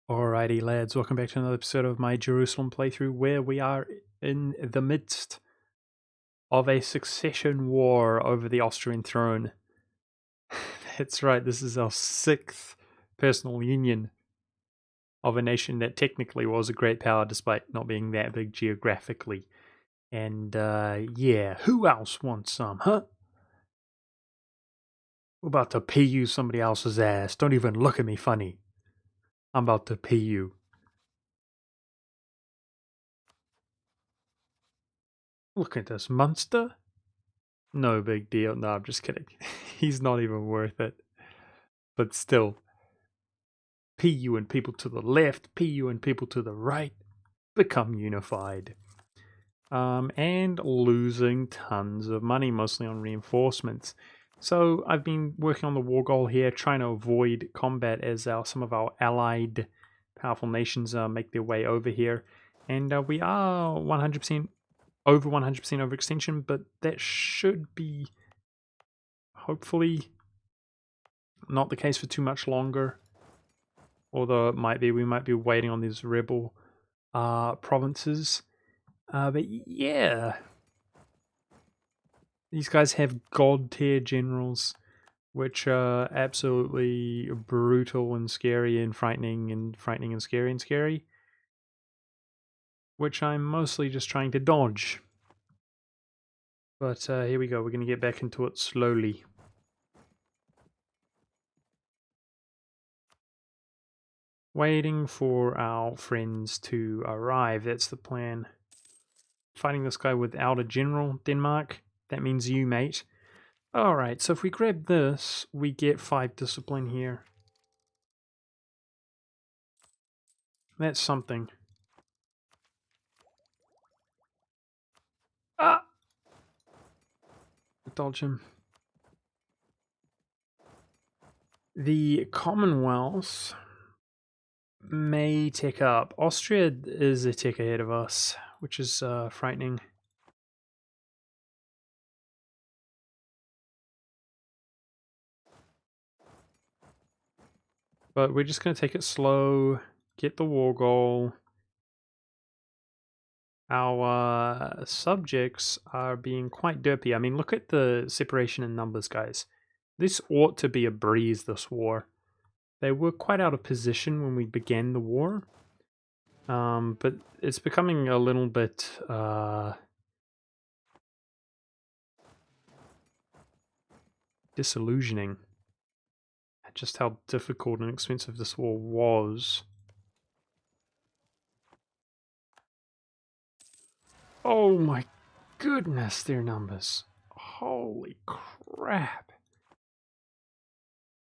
Alrighty, lads, welcome back to another episode of my Jerusalem playthrough where we are in the midst of a succession war over the Austrian throne. That's right, this is our 6th personal union of a nation that technically was a great power despite not being that big geographically. And yeah, who else wants some, huh? We're about to pee you somebody else's ass. Don't even look at me funny. I'm about to pee you. Look at this monster. No big deal. No, I'm just kidding. He's not even worth it. But still, PU and people to the left, PU and people to the right become unified. And losing tons of money, mostly on reinforcements. So I've been working on the war goal here, trying to avoid combat as some of our allied powerful nations make their way over here. And we are 100% over 100% overextension, but that should be hopefully not the case for too much longer. Although it might be, we might be waiting on these rebel provinces. But yeah, these guys have god tier generals, which are absolutely brutal and scary and frightening and scary, which I'm mostly just trying to dodge. But here we go, we're going to get back into it slowly. Waiting for our friends to arrive, that's the plan. Fighting this guy without a general, Denmark. That means you, mate. Alright, so if we grab this, we get 5 discipline here. That's something. Ah! Dodge him. The Commonwealth may tick up. Austria is a tick ahead of us, which is frightening. But we're just going to take it slow, get the war goal. Our subjects are being quite derpy. I mean, look at the separation in numbers, guys. This ought to be a breeze, this war. They were quite out of position when we began the war. But it's becoming a little bit disillusioning at just how difficult and expensive this war was. Oh my goodness, their numbers. Holy crap.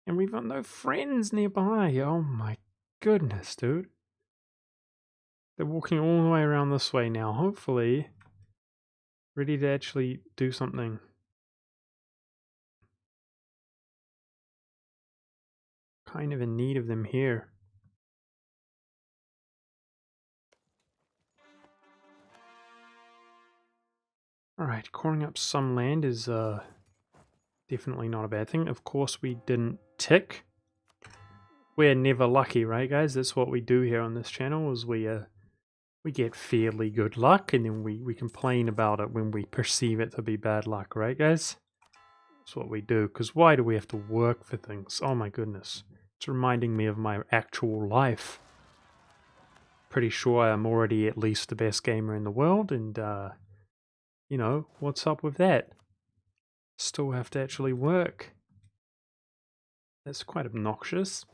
And we've got no friends nearby. Oh my goodness, dude. They're walking all the way around this way now, hopefully. Ready to actually do something. Kind of in need of them here. Alright, coring up some land is definitely not a bad thing. Of course we didn't tick. We're never lucky, right guys? That's what we do here on this channel, is we get fairly good luck and then we complain about it when we perceive it to be bad luck, right guys? That's what we do, because why do we have to work for things? Oh my goodness. It's reminding me of my actual life. Pretty sure I'm already at least the best gamer in the world, and you know, what's up with that? Still have to actually work. That's quite obnoxious.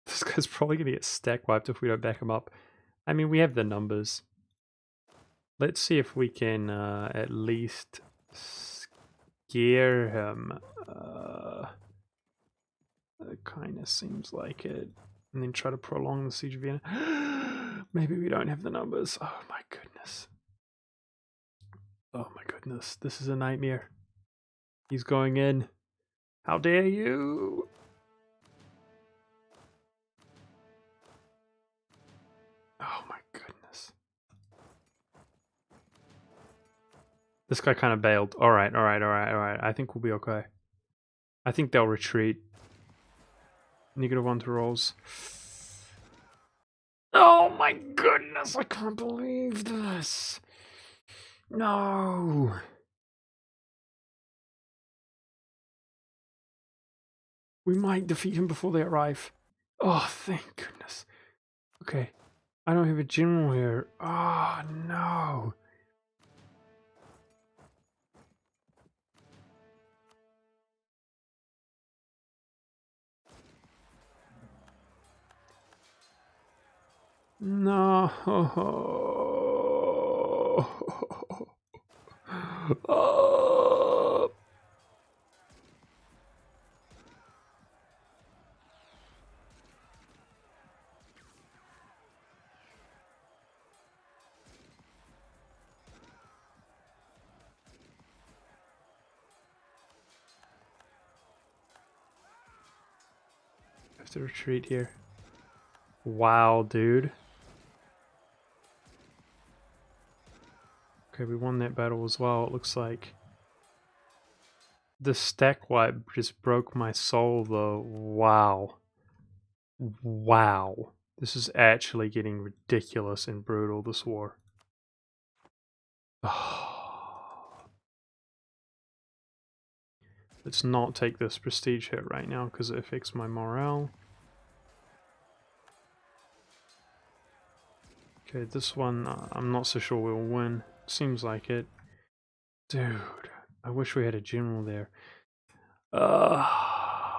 This guy's probably going to get stack wiped if we don't back him up. I mean, we have the numbers. Let's see if we can at least scare him. It kind of seems like it. And then try to prolong the siege of Vienna. Maybe we don't have the numbers. Oh my goodness. Oh my goodness. This is a nightmare. He's going in. How dare you? Oh my goodness. This guy kind of bailed. Alright. I think we'll be okay. I think they'll retreat. -1 to rolls. Oh my goodness, I can't believe this. No. We might defeat him before they arrive. Oh, thank goodness. Okay. I don't have a general here. Oh, no. No. Oh. I have to retreat here. Wow, dude. Okay, we won that battle as well, it looks like. The stack wipe just broke my soul, though. Wow. Wow. This is actually getting ridiculous and brutal, this war. Let's not take this prestige hit right now, because it affects my morale. Okay, this one, I'm not so sure we'll win. Seems like it. Dude, I wish we had a general there.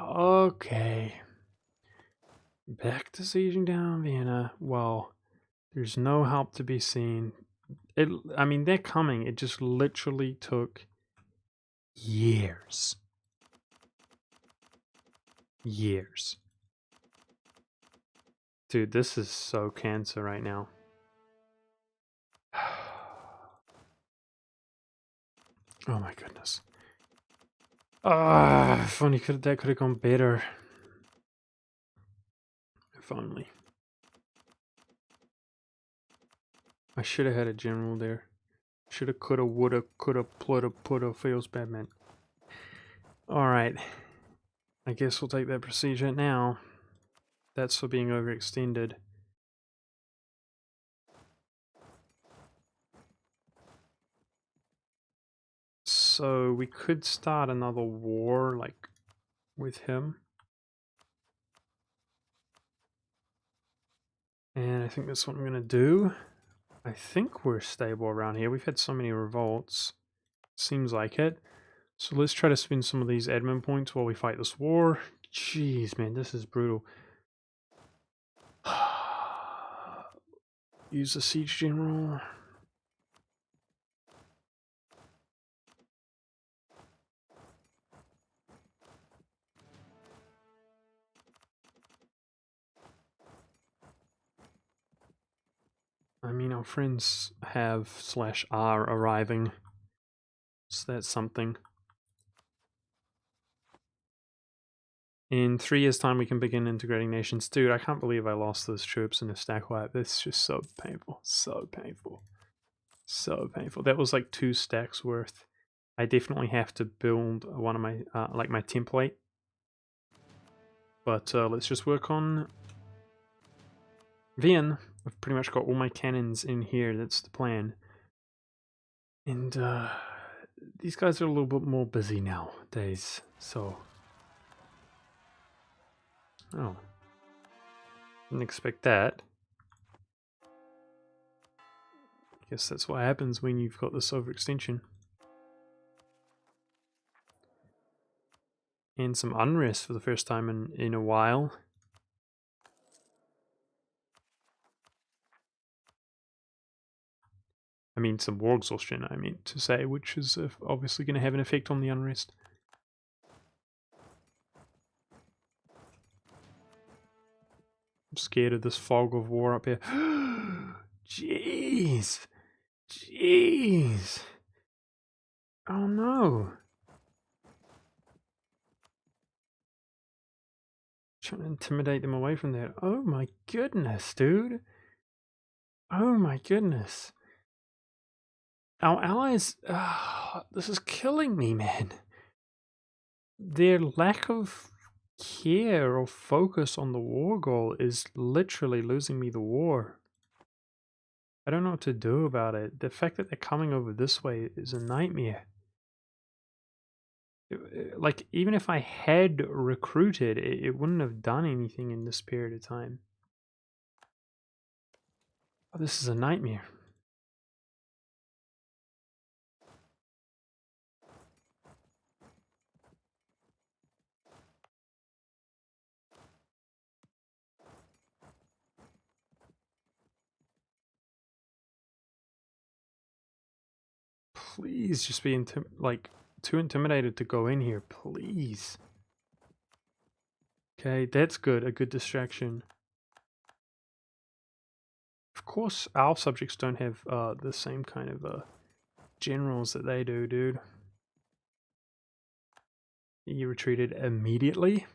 Okay. Back to sieging down Vienna. Well, there's no help to be seen. I mean, they're coming. It just literally took years. Years. Dude, this is so cancer right now. Oh my goodness. If only that could have gone better. If only. I should have had a general there. Shoulda, coulda, woulda, coulda, plulda, putta, feels bad, man. Alright. I guess we'll take that procedure now. That's for being overextended. So we could start another war, like, with him. And I think that's what I'm going to do. I think we're stable around here. We've had so many revolts. Seems like it. So let's try to spend some of these admin points while we fight this war. Jeez, man, this is brutal. Use the siege general. I mean, our friends have / are arriving. So that's something. In 3 years' time, we can begin integrating nations. Dude, I can't believe I lost those troops in a stack wipe. That's just so painful. So painful. So painful. That was like 2 stacks worth. I definitely have to build one of my, like my template. But let's just work on Vienna. I've pretty much got all my cannons in here. That's the plan. And these guys are a little bit more busy nowadays. So, oh, didn't expect that. Guess that's what happens when you've got this overextension. And some unrest for the first time in a while. I mean, some war exhaustion, I meant to say, which is obviously going to have an effect on the unrest. I'm scared of this fog of war up here. Jeez! Jeez! Oh no! Trying to intimidate them away from there. Oh my goodness, dude! Oh my goodness! Our allies... this is killing me, man. Their lack of care or focus on the war goal is literally losing me the war. I don't know what to do about it. The fact that they're coming over this way is a nightmare. Like, even if I had recruited, it wouldn't have done anything in this period of time. Oh, this is a nightmare. Please just be too intimidated to go in here, please. Okay, that's good, a good distraction. Of course, our subjects don't have the same kind of generals that they do, dude. You retreated immediately?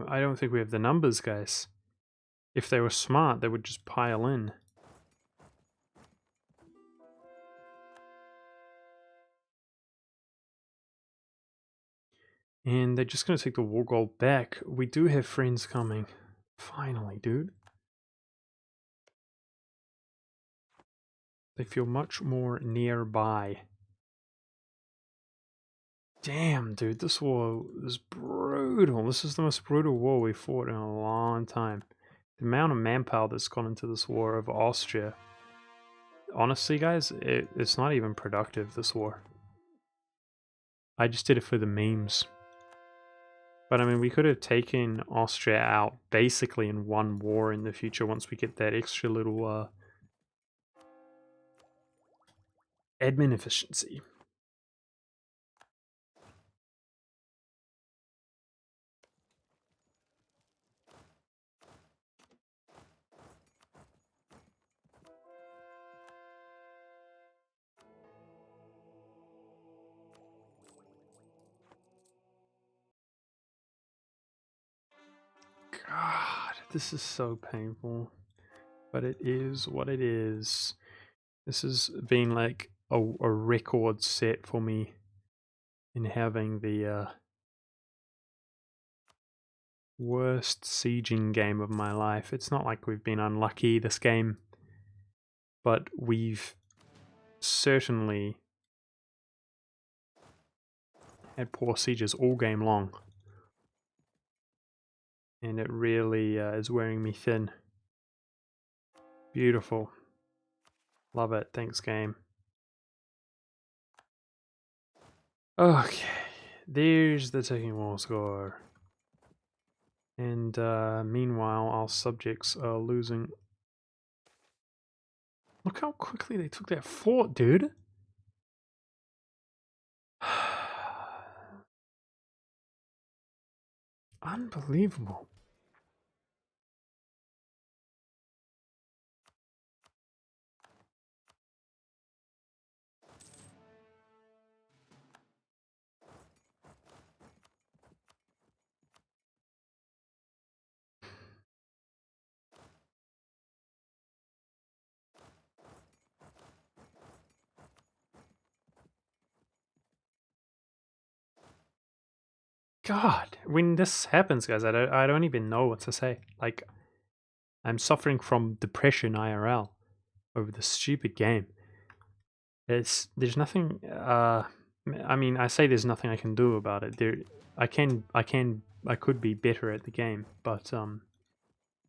I don't think we have the numbers, guys. If they were smart, they would just pile in. And they're just going to take the war goal back. We do have friends coming. Finally, dude. They feel much more nearby. Damn, dude, this war is brutal. This is the most brutal war we fought in a long time. The amount of manpower that's gone into this war over Austria. Honestly, guys, it's not even productive, this war. I just did it for the memes. But I mean, we could have taken Austria out basically in one war in the future once we get that extra little admin efficiency. God, this is so painful. But it is what it is. This has been like a record set for me in having the worst sieging game of my life. It's not like we've been unlucky this game, but we've certainly had poor sieges all game long. And it really is wearing me thin. Beautiful. Love it. Thanks, game. Okay. There's the ticking war score. And meanwhile, our subjects are losing. Look how quickly they took that fort, dude. Unbelievable. God, when this happens, guys, I don't even know what to say. Like, I'm suffering from depression IRL over this stupid game. There's nothing. I mean, I say there's nothing I can do about it. I could be better at the game, but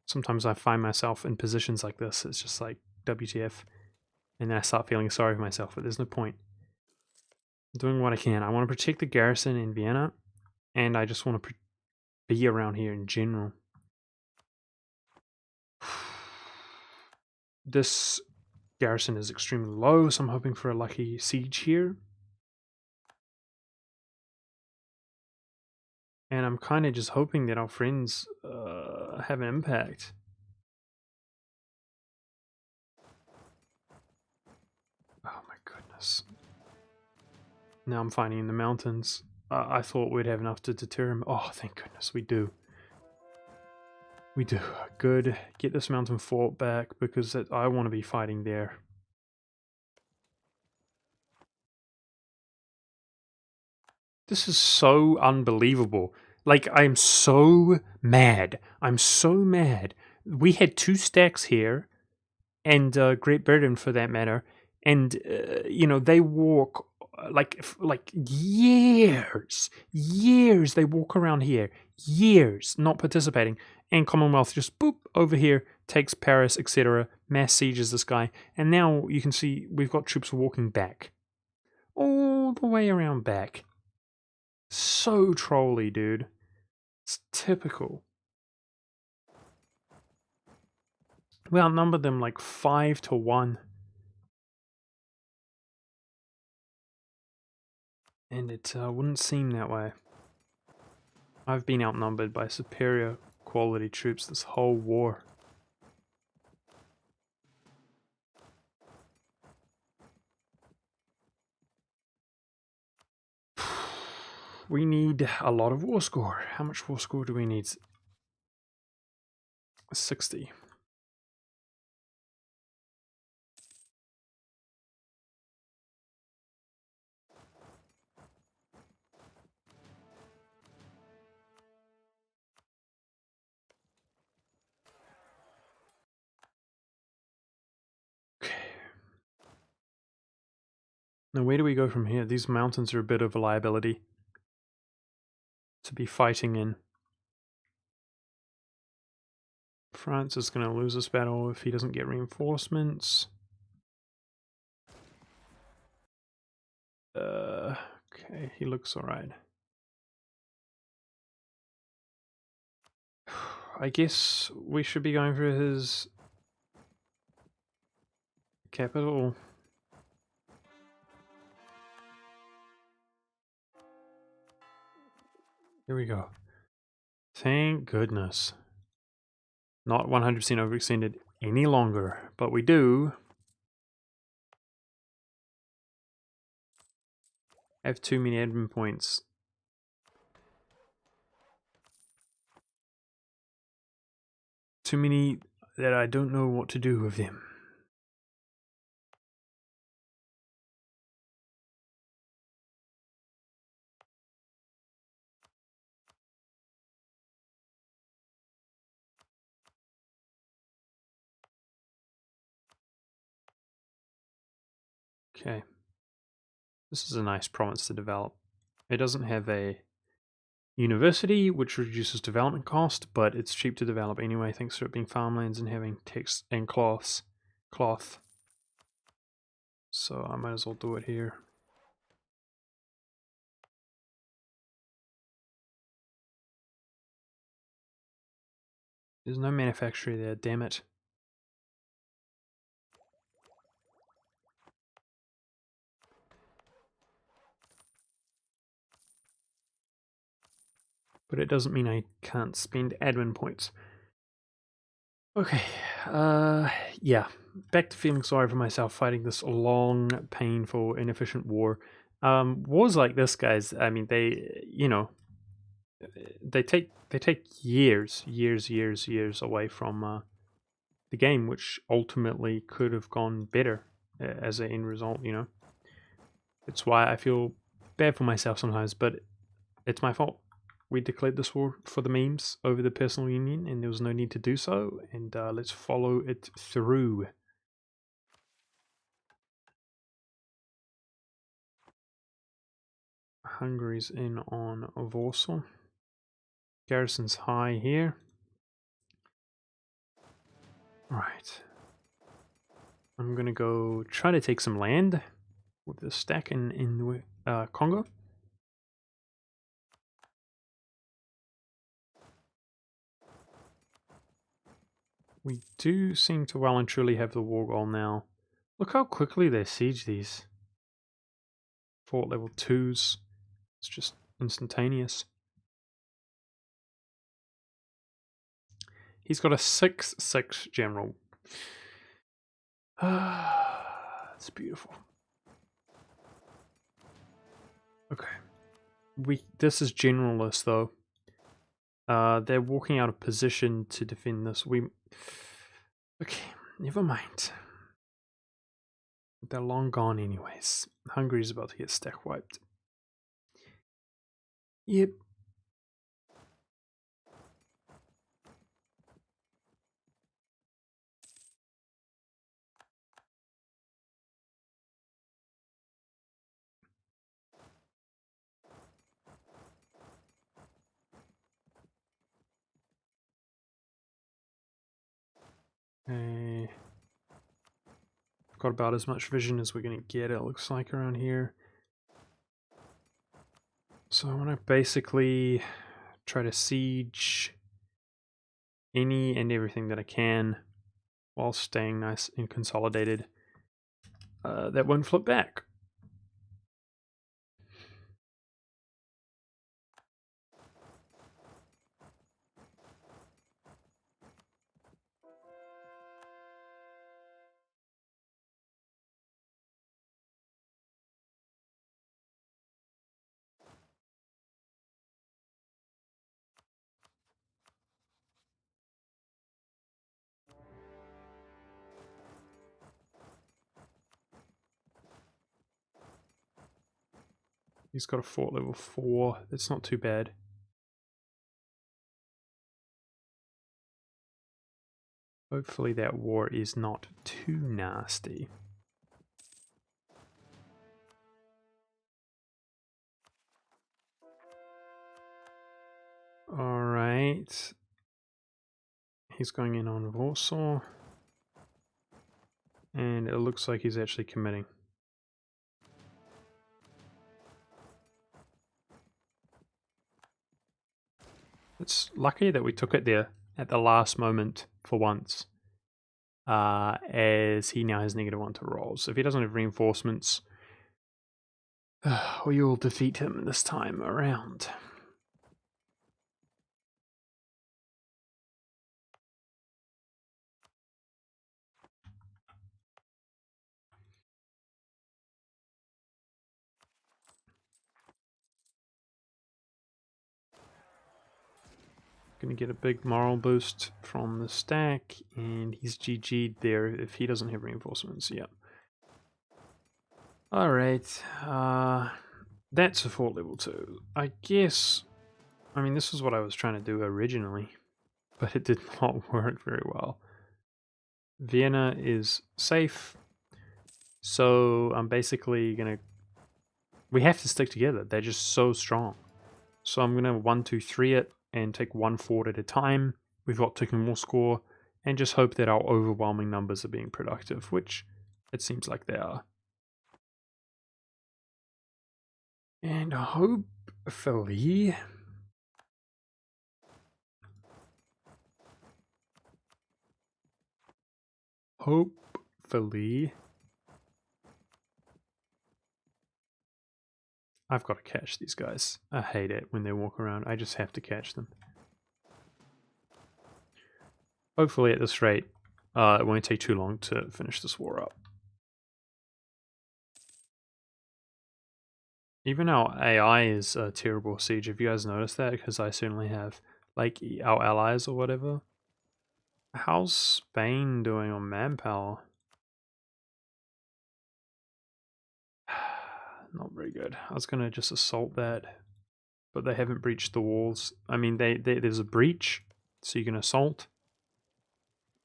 sometimes I find myself in positions like this. It's just like WTF, and then I start feeling sorry for myself. But there's no point. I'm doing what I can. I want to protect the garrison in Vienna, and I just want to be around here in general. This garrison is extremely low, so I'm hoping for a lucky siege here. And I'm kind of just hoping that our friends have an impact. Oh my goodness. Now I'm fighting in the mountains. I thought we'd have enough to deter him. Oh, thank goodness we do. We do. Good. Get this mountain fort back because I want to be fighting there. This is so unbelievable. Like, I'm so mad. I'm so mad. We had 2 stacks here, and Great Britain for that matter, and you know, they walk like years. They walk around here, years, not participating, and Commonwealth just boop over here, takes Paris, etc. Mass sieges this guy, and now you can see we've got troops walking back, all the way around back. So trolly, dude. It's typical. We outnumbered them like 5-1. And it wouldn't seem that way. I've been outnumbered by superior quality troops this whole war. We need a lot of war score. How much war score do we need? 60. Okay. Now where do we go from here? These mountains are a bit of a liability to be fighting in. France is going to lose this battle if he doesn't get reinforcements. Okay, he looks alright. I guess we should be going for his capital. Here we go. Thank goodness. Not 100% overextended any longer, but we do have too many admin points. Too many that I don't know what to do with them. Okay. This is a nice province to develop. It doesn't have a university, which reduces development cost, but it's cheap to develop anyway, thanks to it being farmlands and having text and cloth. So I might as well do it here. There's no manufacturer there, damn it. But it doesn't mean I can't spend admin points. Okay, yeah, back to feeling sorry for myself fighting this long, painful, inefficient war. Wars like this, guys, I mean, they, you know, they take years away from the game, which ultimately could have gone better as an end result, you know. It's why I feel bad for myself sometimes, but it's my fault. We declared this war for the memes over the personal union, and there was no need to do so, and let's follow it through. Hungary's in on Warsaw. Garrison's high here. Right. I'm gonna go try to take some land with the stack in Congo. We do seem to well and truly have the war goal now. Look how quickly they siege these. Fort level 2s. It's just instantaneous. He's got a 6/6 general. It's beautiful. Okay. This is generalist though. They're walking out of position to defend this. Okay, never mind. They're long gone anyways. Hungary's about to get stack wiped. Yep. Got about as much vision as we're going to get, it looks like, around here. So I want to basically try to siege any and everything that I can while staying nice and consolidated. That won't flip back. He's got a fort level 4. That's not too bad. Hopefully that war is not too nasty. Alright. He's going in on Warsaw. And it looks like he's actually committing. It's lucky that we took it there at the last moment for once. As he now has -1 to roll. So if he doesn't have reinforcements, we will defeat him this time around. Gonna get a big moral boost from the stack, and he's GG'd there if he doesn't have reinforcements. Yep. Alright, that's a fort level 2. I guess, I mean, this is what I was trying to do originally, but it did not work very well. Vienna is safe, so I'm basically gonna, we have to stick together. They're just so strong. So I'm gonna 1, 2, 3 it and take one fort at a time. We've got taken more score, and just hope that our overwhelming numbers are being productive, which it seems like they are. And hopefully I've got to catch these guys. I hate it when they walk around. I just have to catch them. Hopefully at this rate, it won't take too long to finish this war up. Even our AI is a terrible siege. Have you guys noticed that? Because I certainly have. Like, our allies or whatever. How's Spain doing on manpower? Not very good. I was going to just assault that, but they haven't breached the walls. I mean, there's a breach, so you can assault,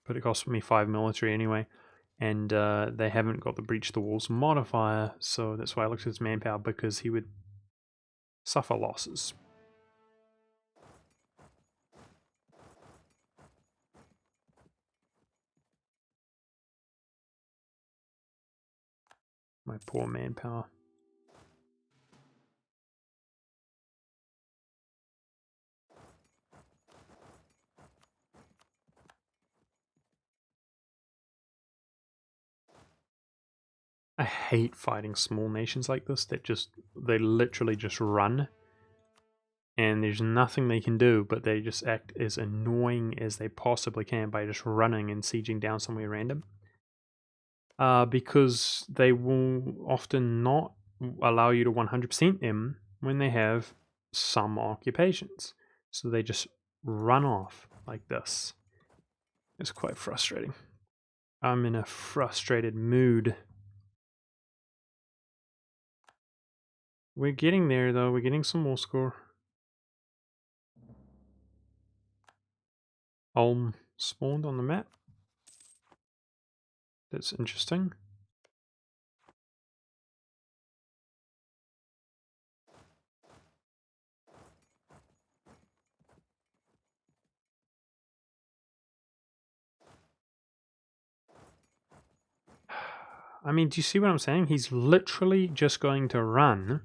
but it cost me 5 military anyway. And they haven't got the breach the walls modifier, so that's why I looked at his manpower, because he would suffer losses. My poor manpower. I hate fighting small nations like this that they literally just run, and there's nothing they can do, but they just act as annoying as they possibly can by just running and sieging down somewhere random. Because they will often not allow you to 100% them when they have some occupations. So they just run off like this. It's quite frustrating. I'm in a frustrated mood. We're getting there though, we're getting some more score. Ulm spawned on the map. That's interesting. I mean, do you see what I'm saying? He's literally just going to run,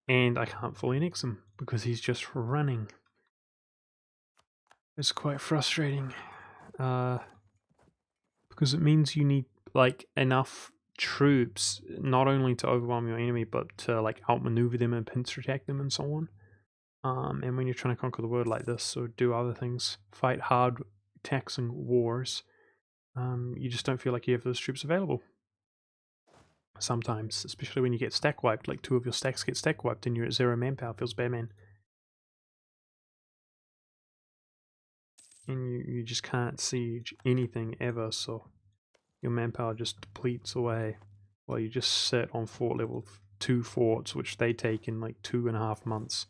and I can't fully nex him because he's just running. It's quite frustrating, because it means you need like enough troops not only to overwhelm your enemy, but to like outmaneuver them and pincer attack them and so on. And when you're trying to conquer the world like this or do other things, fight hard, taxing wars, you just don't feel like you have those troops available. Sometimes, especially when you get stack wiped, like 2 of your stacks get stack wiped and you're at 0 manpower, feels bad, man. And you just can't siege anything ever, so your manpower just depletes away while you just sit on fort level 2 forts, which they take in like 2.5 months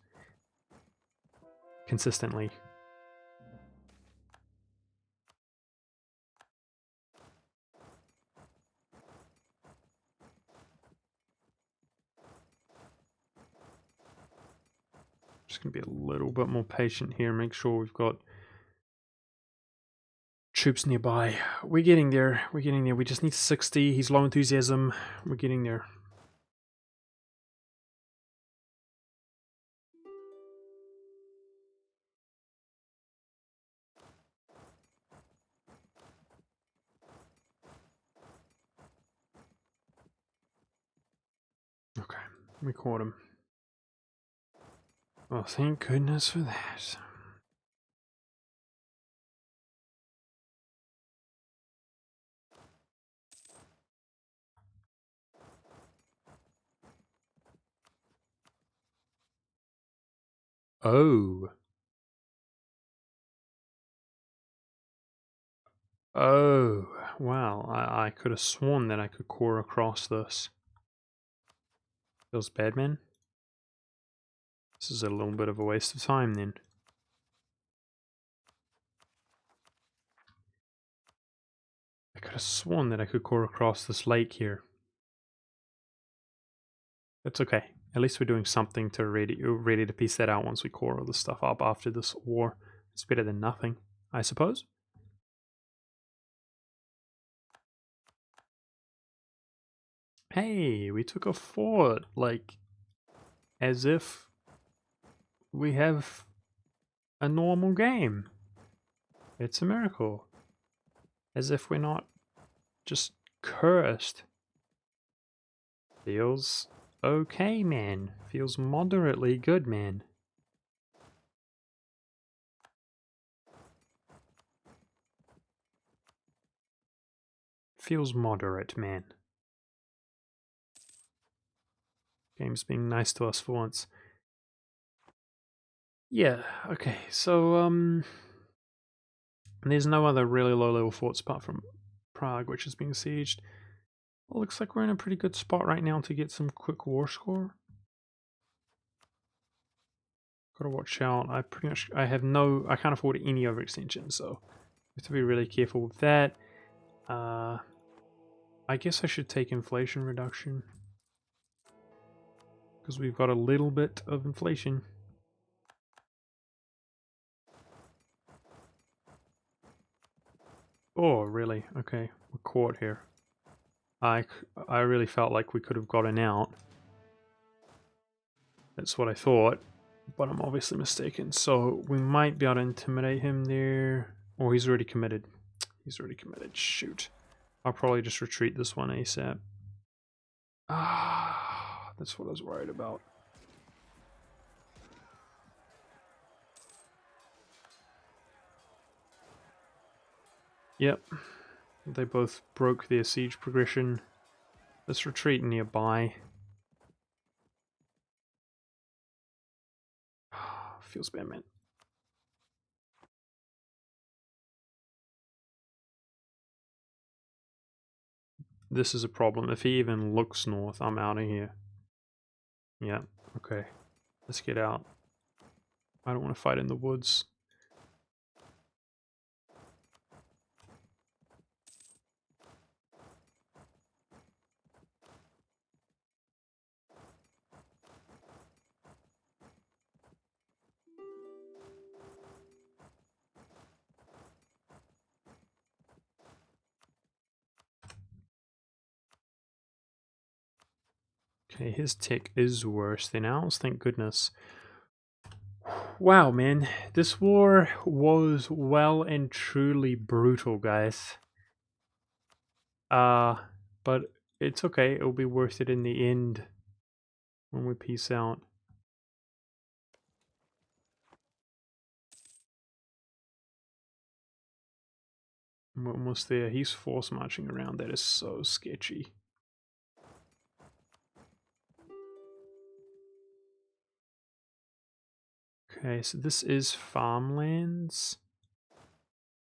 consistently. Just gonna be a little bit more patient here, make sure we've got troops nearby. We're getting there, we're getting there. We just need 60, he's low enthusiasm, we're getting there. Okay, we caught him. Well, thank goodness for that. Oh. Oh, wow. I could have sworn that I could core across this. Feels bad, man. This is a little bit of a waste of time then. I could have sworn that I could core across this lake here. That's okay. At least we're doing something to ready to piece that out once we core all this stuff up after this war. It's better than nothing, I suppose. Hey, we took a fort, like, as if we have a normal game. It's a miracle. As if we're not just cursed. Feels okay, man. Feels moderately good, man. Feels moderate, man. Game's being nice to us for once. Yeah, okay, so, there's no other really low-level forts apart from Prague, which is being sieged. Well, looks like we're in a pretty good spot right now to get some quick war score. Gotta watch out. I can't afford any overextension, so we have to be really careful with that. I guess I should take inflation reduction, because we've got a little bit of inflation. Oh, really? Okay, we're caught here. I really felt like we could have gotten out. That's what I thought, but I'm obviously mistaken. So we might be able to intimidate him there. Oh, he's already committed. He's already committed. Shoot. I'll probably just retreat this one ASAP. Ah, that's what I was worried about. Yep. They both broke their siege progression. Let's retreat nearby. Feels bad, man. This is a problem. If he even looks north, I'm out of here. Yeah, okay. Let's get out. I don't want to fight in the woods. Okay, his tech is worse than ours, thank goodness. Wow, man, this war was well and truly brutal, guys. But it's okay, it'll be worth it in the end when we peace out. We're almost there. He's force marching around. That is so sketchy. Okay, so this is farmlands.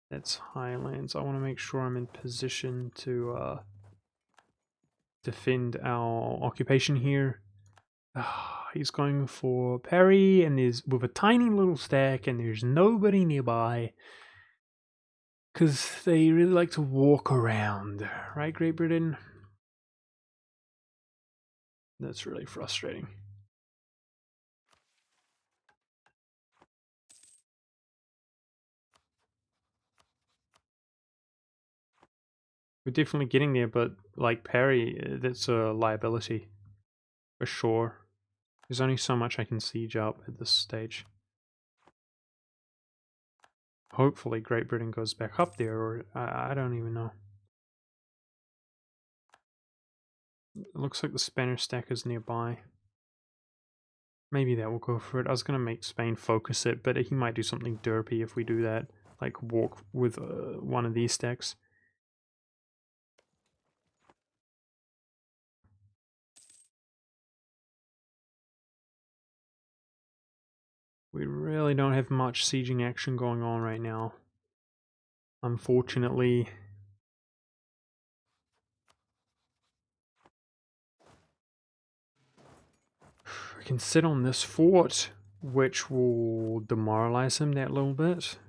That's highlands. I want to make sure I'm in position to defend our occupation here. He's going for parry, and there's with a tiny little stack, and there's nobody nearby. Because they really like to walk around, right, Great Britain? That's really frustrating. We're definitely getting there, but like parry, that's a liability. For sure. There's only so much I can siege up at this stage. Hopefully Great Britain goes back up there, or I don't even know. It looks like the Spanish stack is nearby. Maybe that will go for it. I was going to make Spain focus it, but he might do something derpy if we do that. Like walk with one of these stacks. We really don't have much sieging action going on right now. Unfortunately. We can sit on this fort, which will demoralize him that little bit.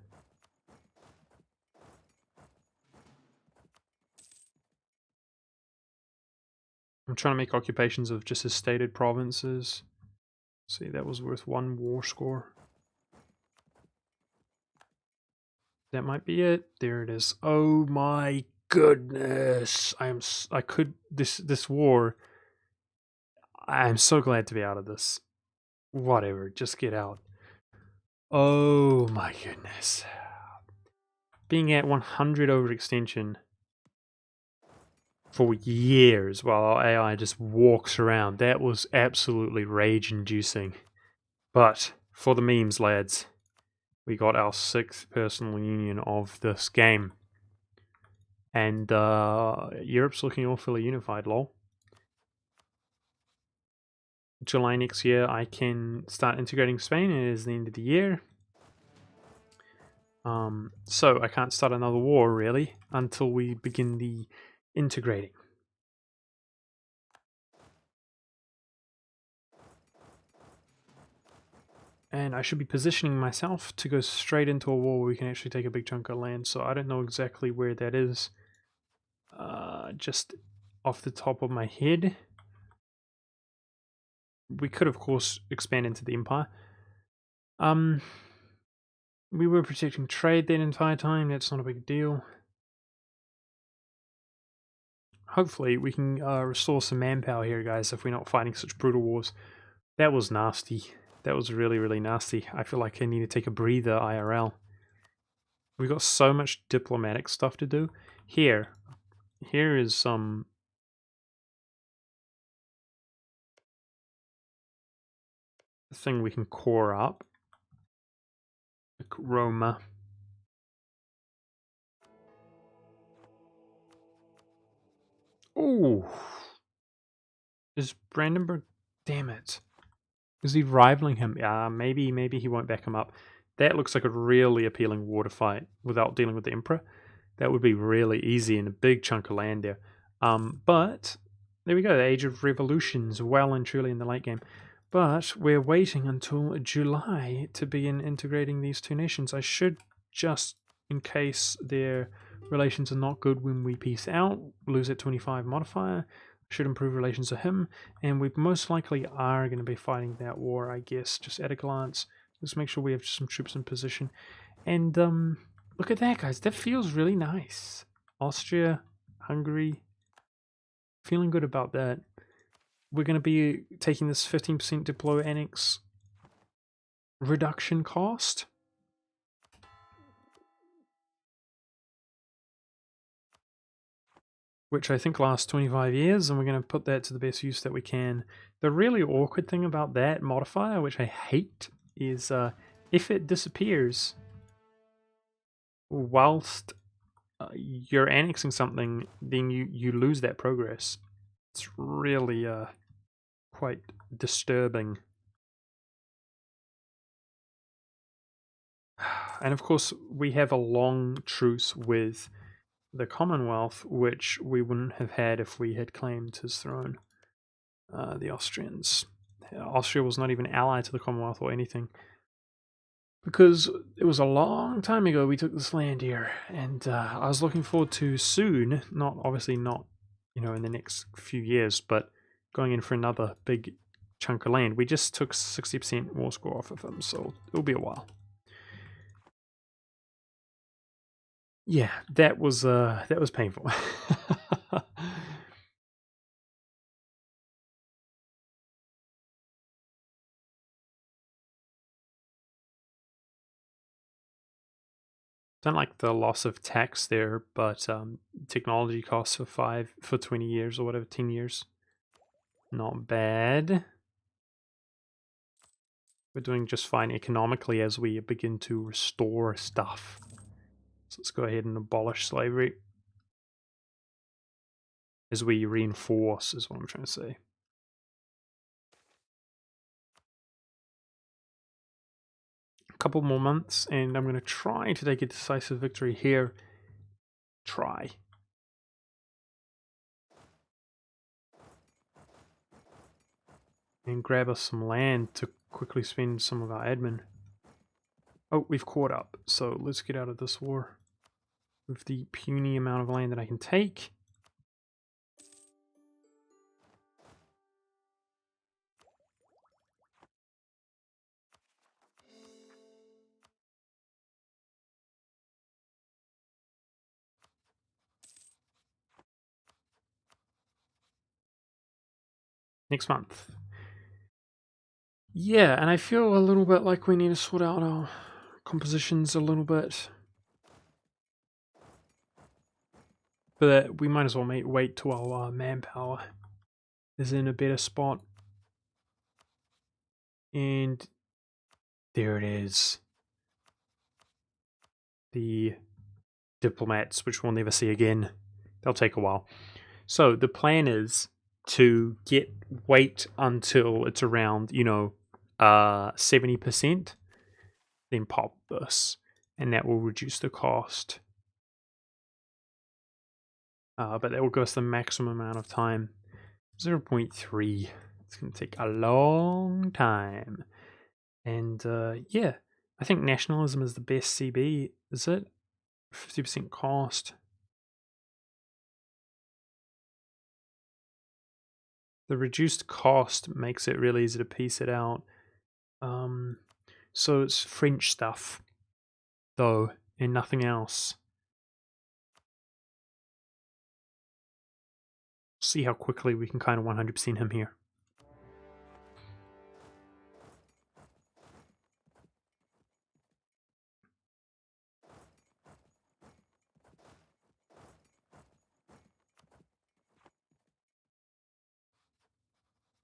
I'm trying to make occupations of just his stated provinces. See, that was worth 1 war score. That might be it. There it is. Oh my goodness! This war. I am so glad to be out of this. Whatever, just get out. Oh my goodness. Being at 100 overextension for years while our AI just walks around, that was absolutely rage-inducing. But for the memes, lads, we got our 6th personal union of this game. And Europe's looking awfully unified, lol. July next year, I can start integrating Spain. It is the end of the year. So I can't start another war, really, until we begin the integrating. And I should be positioning myself to go straight into a war where we can actually take a big chunk of land. So I don't know exactly where that is. Just off the top of my head. We could, of course, expand into the Empire. We were protecting trade that entire time. That's not a big deal. Hopefully, we can restore some manpower here, guys, if we're not fighting such brutal wars. That was nasty. That was really, really nasty. I feel like I need to take a breather IRL. We've got so much diplomatic stuff to do. Here is some... thing we can core up. Like Roma. Oh! Is Brandenburg... Damn it. Is he rivaling him? Maybe he won't back him up. That looks like a really appealing war to fight without dealing with the Emperor. That would be really easy and a big chunk of land there. But there we go. The Age of Revolutions, well and truly in the late game. But we're waiting until July to begin integrating these two nations. I should just, in case their relations are not good when we peace out, lose that 25 modifier. Should improve relations to him, and we most likely are going to be fighting that war, I guess, just at a glance. Let's make sure we have some troops in position. And look at that, guys. That feels really nice. Austria, Hungary. Feeling good about that. we're going to be taking this 15% deploy annex reduction cost. Which I think lasts 25 years, and we're going to put that to the best use that we can. The really awkward thing about that modifier, which I hate, is if it disappears whilst you're annexing something, then you lose that progress. It's really quite disturbing. And of course, we have a long truce with the Commonwealth, which we wouldn't have had if we had claimed his throne. The Austrians. Austria was not even allied to the Commonwealth or anything. Because it was a long time ago we took this land here, and I was looking forward to soon, obviously not, in the next few years, but going in for another big chunk of land. We just took 60% war score off of him, so it'll be a while. Yeah, that was painful. Don't like the loss of tax there, but technology costs for 20 years or whatever, 10 years. Not bad. We're doing just fine economically as we begin to restore stuff. So let's go ahead and abolish slavery. As we reinforce, is what I'm trying to say. A couple more months, and I'm going to try to take a decisive victory here. Try. And grab us some land to quickly spend some of our admin. Oh, we've caught up, so let's get out of this war with the puny amount of land that I can take. Next month. Yeah, and I feel a little bit like we need to sort out our compositions a little bit. But we might as well wait till our manpower is in a better spot. And there it is. The diplomats, which we'll never see again. They'll take a while. So the plan is to wait until it's around, 70%, then pop this, and that will reduce the cost. But that will give us the maximum amount of time. 0.3. It's going to take a long time. And yeah, I think nationalism is the best CB, is it? 50% cost. The reduced cost makes it really easy to piece it out. So it's French stuff, though, and nothing else. See how quickly we can kind of 100% him here.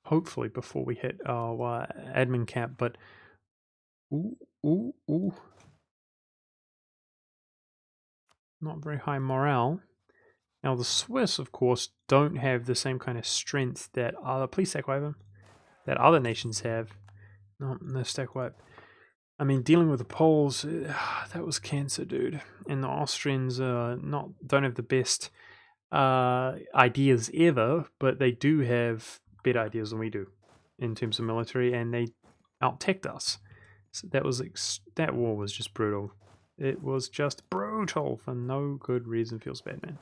Hopefully before we hit our admin cap, but ooh. Not very high morale. Now the Swiss, of course, don't have the same kind of strength that other stack wipe that other nations have. No stack wipe. I mean, dealing with the Poles, that was cancer, dude. And the Austrians don't have the best ideas ever, but they do have better ideas than we do in terms of military, and they out-teched us. So that war was just brutal. It was just brutal for no good reason. Feels bad, man.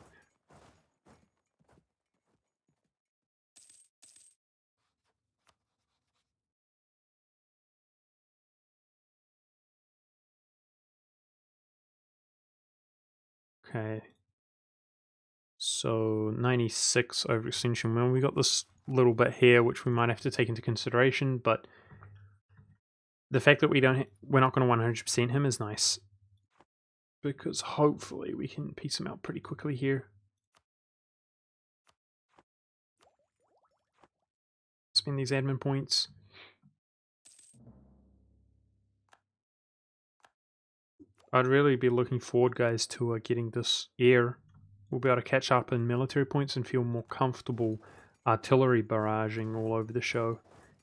Okay. So 96 overextension. When we got this little bit here which we might have to take into consideration, but the fact that we're not going to 100% him is nice, because hopefully we can piece him out pretty quickly here. Spend these admin points. I'd really be looking forward, guys, to getting this air. We'll be able to catch up in military points and feel more comfortable artillery barraging all over the show.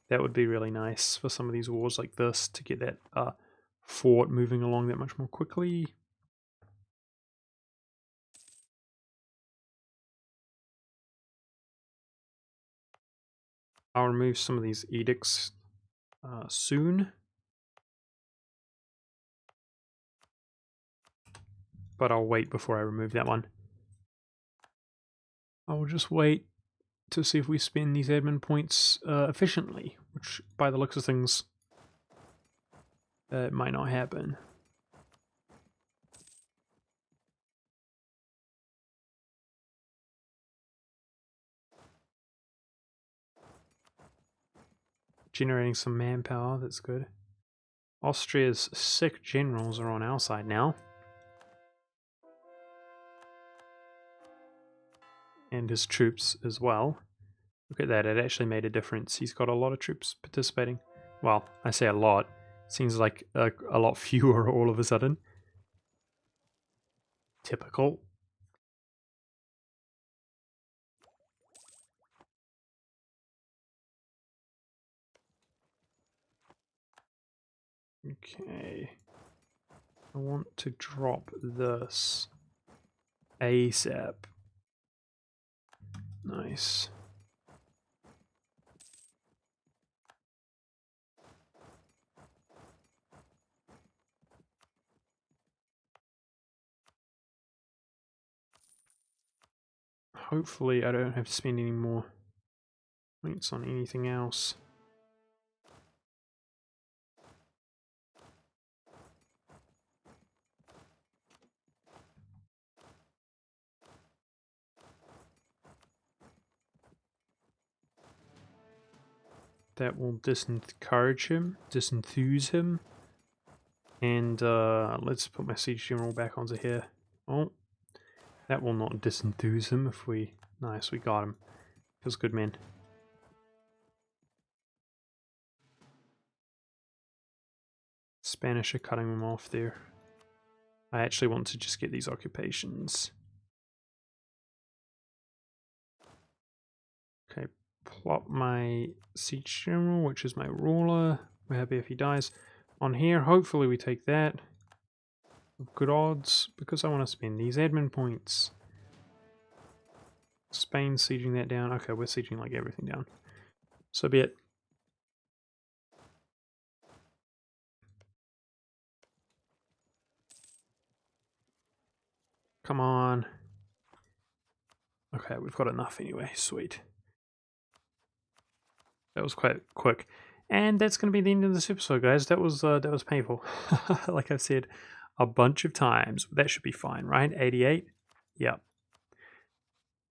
That would be really nice for some of these wars like this, to get that fort moving along that much more quickly. I'll remove some of these edicts soon. But I'll wait before I remove that one. I'll just wait to see if we spend these admin points efficiently, which by the looks of things, it might not happen. Generating some manpower, that's good. Austria's sick generals are on our side now. And his troops as well. Look at that, it actually made a difference. He's got a lot of troops participating. Well, I say a lot. Seems like a lot fewer all of a sudden. Typical. Okay. I want to drop this ASAP. Nice. Hopefully I don't have to spend any more points on anything else. That will disencourage him, disenthuse him. And let's put my siege general back onto here. Oh, that will not disenthuse him if we... Nice, we got him. Feels good, man. Spanish are cutting them off there. I actually want to just get these occupations. Okay, plop my siege general, which is my ruler. We're happy if he dies. On here, hopefully we take that. Good odds, because I want to spend these admin points. Spain sieging that down. Okay, we're sieging like everything down. So be it. Come on. Okay, we've got enough anyway. Sweet. That was quite quick. And that's going to be the end of this episode, guys. That was painful. Like I've said a bunch of times. That should be fine, right? 88? Yep.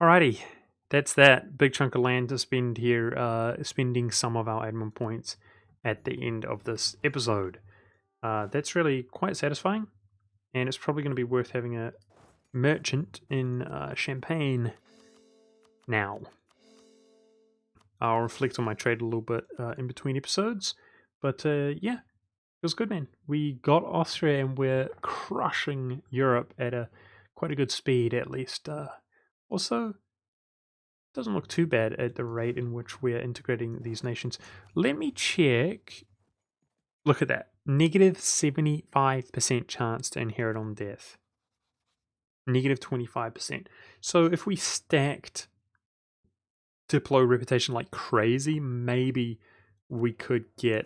Alrighty. That's that. Big chunk of land to spend here. Spending some of our admin points at the end of this episode. That's really quite satisfying. And it's probably going to be worth having a merchant in Champagne now. I'll reflect on my trade a little bit in between episodes. But yeah, it was good, man. We got Austria and we're crushing Europe at quite a good speed, at least. Also, doesn't look too bad at the rate in which we're integrating these nations. Let me check. Look at that. Negative 75% chance to inherit on death. Negative 25%. So if we stacked Diplo reputation like crazy, maybe we could get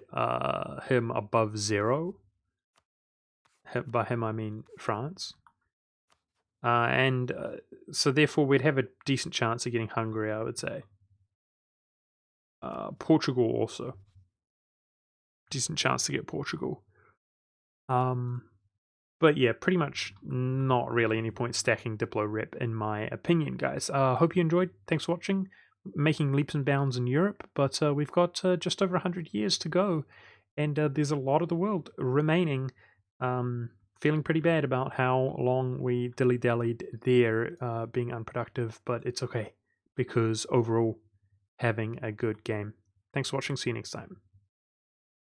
him above 0. By him I mean France. And so therefore we'd have a decent chance of getting Hungary, I would say. Portugal also. Decent chance to get Portugal. But yeah, pretty much not really any point stacking Diplo rep in my opinion, guys. Hope you enjoyed. Thanks for watching. making leaps and bounds in Europe, but we've got just over 100 years to go, and there's a lot of the world remaining. Feeling pretty bad about how long we dilly-dallied there, being unproductive, but it's okay, because overall, having a good game. Thanks for watching, see you next time.